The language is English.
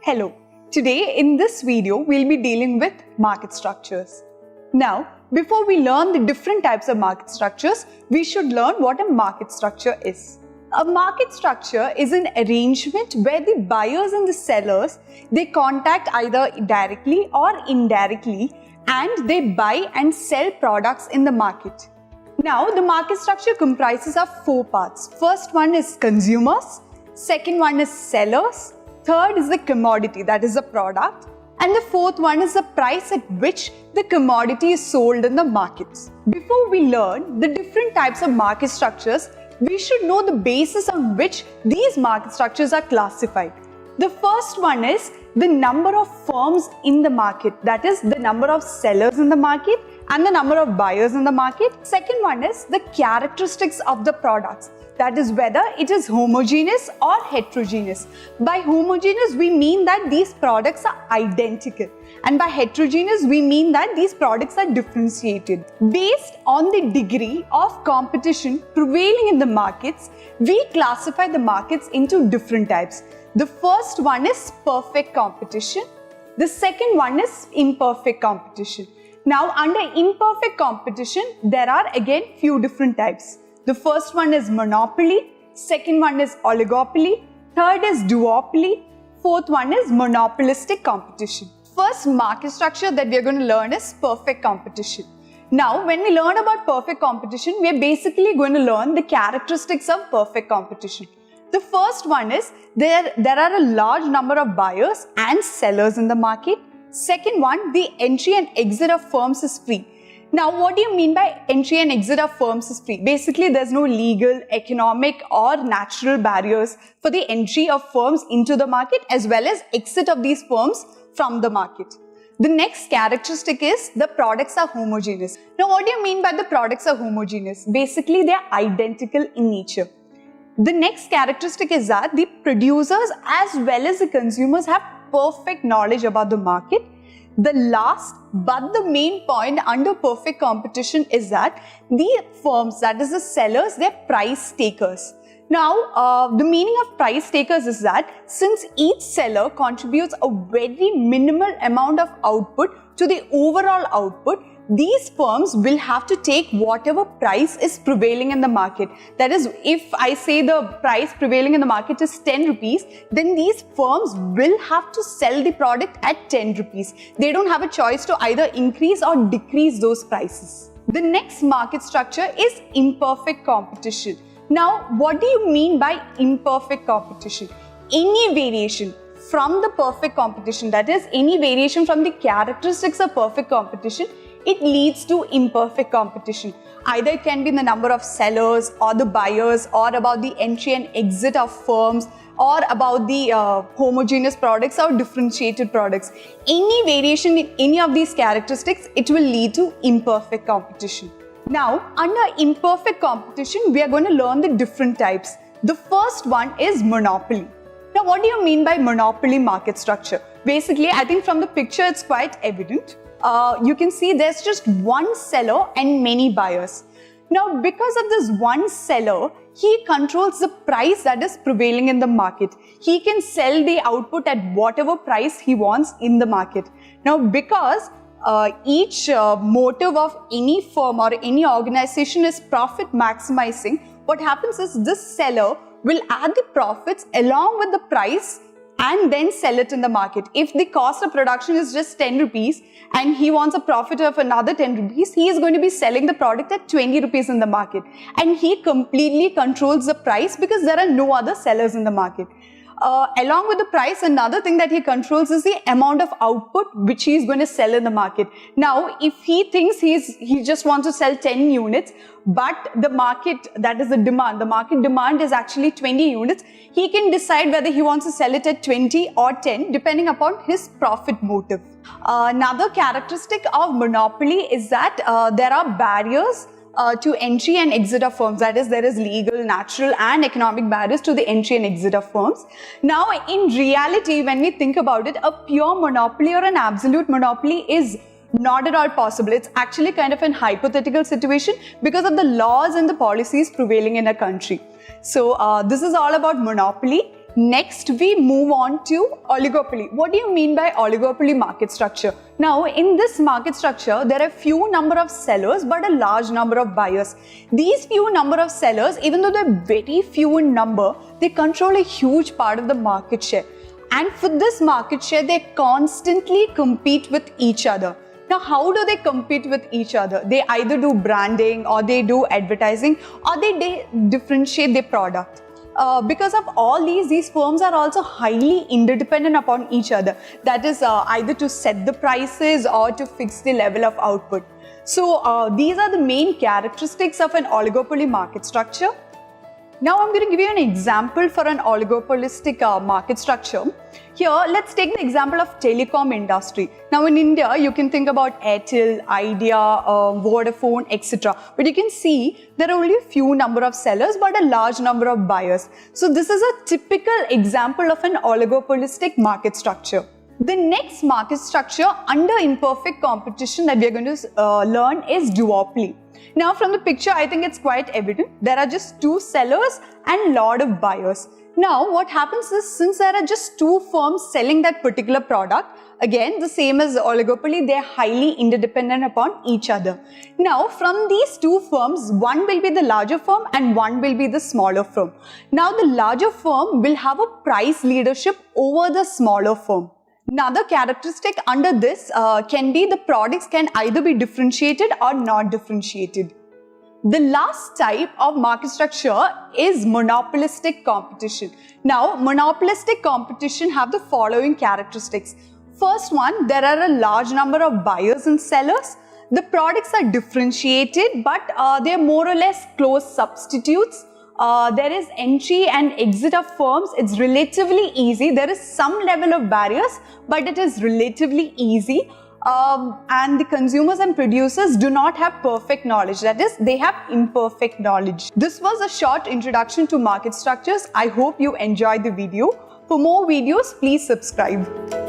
Hello, today in this video we'll be dealing with market structures. Now, before we learn the different types of market structures, we should learn what a market structure is. A market structure is an arrangement where the buyers and the sellers, they contact either directly or indirectly and they buy and sell products in the market. Now, the market structure comprises of four parts. First one is consumers, second one is sellers, third is the commodity, that is the product, and the fourth one is the price at which the commodity is sold in the markets. Before we learn the different types of market structures, we should know the basis on which these market structures are classified. The first one is the number of firms in the market, that is the number of sellers in the market and the number of buyers in the market. Second one is the characteristics of the products, that is whether it is homogeneous or heterogeneous. By homogeneous, we mean that these products are identical, and by heterogeneous, we mean that these products are differentiated. Based on the degree of competition prevailing in the markets, we classify the markets into different types. The first one is perfect competition. The second one is imperfect competition. Now, under imperfect competition, there are again few different types. The first one is monopoly, second one is oligopoly, third is duopoly, fourth one is monopolistic competition. First market structure that we are going to learn is perfect competition. Now, when we learn about perfect competition, we are basically going to learn the characteristics of perfect competition. The first one is there are a large number of buyers and sellers in the market. Second one, the entry and exit of firms is free. Now, what do you mean by entry and exit of firms is free? Basically, there's no legal, economic or natural barriers for the entry of firms into the market as well as exit of these firms from the market. The next characteristic is the products are homogeneous. Now, what do you mean by the products are homogeneous? Basically, they are identical in nature. The next characteristic is that the producers as well as the consumers have perfect knowledge about the market. The last but the main point under perfect competition is that the firms, that is the sellers, they're price takers. Now, the meaning of price takers is that since each seller contributes a very minimal amount of output to the overall output, these firms will have to take whatever price is prevailing in the market. That is, if I say the price prevailing in the market is 10 rupees, then these firms will have to sell the product at 10 rupees. They don't have a choice to either increase or decrease those prices. The next market structure is imperfect competition. Now, what do you mean by imperfect competition? Any variation from the perfect competition, that is, any variation from the characteristics of perfect competition, it leads to imperfect competition. Either it can be the number of sellers or the buyers or about the entry and exit of firms or about the homogeneous products or differentiated products. Any variation in any of these characteristics, it will lead to imperfect competition. Now, under imperfect competition, we are going to learn the different types. The first one is monopoly. Now, what do you mean by monopoly market structure? Basically, I think from the picture, it's quite evident. You can see there's just one seller and many buyers. Now, because of this one seller, he controls the price that is prevailing in the market. He can sell the output at whatever price he wants in the market. Now, because each motive of any firm or any organization is profit maximizing, what happens is this seller will add the profits along with the price and then sell it in the market. If the cost of production is just 10 rupees and he wants a profit of another 10 rupees, he is going to be selling the product at 20 rupees in the market. And he completely controls the price because there are no other sellers in the market. Along with the price, another thing that he controls is the amount of output which he is going to sell in the market. Now, if he thinks he just wants to sell 10 units, but the market, that is the market demand is actually 20 units, he can decide whether he wants to sell it at 20 or 10 depending upon his profit motive. Another characteristic of monopoly is that there are barriers to entry and exit of firms. That is, there is legal, natural and economic barriers to the entry and exit of firms. Now, in reality, when we think about it, a pure monopoly or an absolute monopoly is not at all possible. It's actually kind of an hypothetical situation because of the laws and the policies prevailing in a country. So, this is all about monopoly. Next, we move on to oligopoly. What do you mean by oligopoly market structure? Now, in this market structure, there are few number of sellers but a large number of buyers. These few number of sellers, even though they're very few in number, they control a huge part of the market share. And for this market share, they constantly compete with each other. Now, how do they compete with each other? They either do branding, or they do advertising, or they differentiate their product. Because of all these firms are also highly interdependent upon each other. That is either to set the prices or to fix the level of output. So these are the main characteristics of an oligopoly market structure. Now I'm going to give you an example for an oligopolistic market structure. Here, let's take the example of telecom industry. Now in India, you can think about Airtel, Idea, Vodafone, etc. But you can see there are only a few number of sellers but a large number of buyers. So this is a typical example of an oligopolistic market structure. The next market structure under imperfect competition that we are going to learn is duopoly. Now from the picture, I think it's quite evident. There are just two sellers and a lot of buyers. Now what happens is, since there are just two firms selling that particular product, again the same as oligopoly, they are highly interdependent upon each other. Now from these two firms, one will be the larger firm and one will be the smaller firm. Now the larger firm will have a price leadership over the smaller firm. Another characteristic under this can be the products can either be differentiated or not differentiated. The last type of market structure is monopolistic competition. Now, monopolistic competition have the following characteristics. First one, there are a large number of buyers and sellers. The products are differentiated, but they are more or less close substitutes. There is entry and exit of firms. It's relatively easy. There is some level of barriers, but it is relatively easy. And the consumers and producers do not have perfect knowledge. That is, they have imperfect knowledge. This was a short introduction to market structures. I hope you enjoyed the video. For more videos, please subscribe.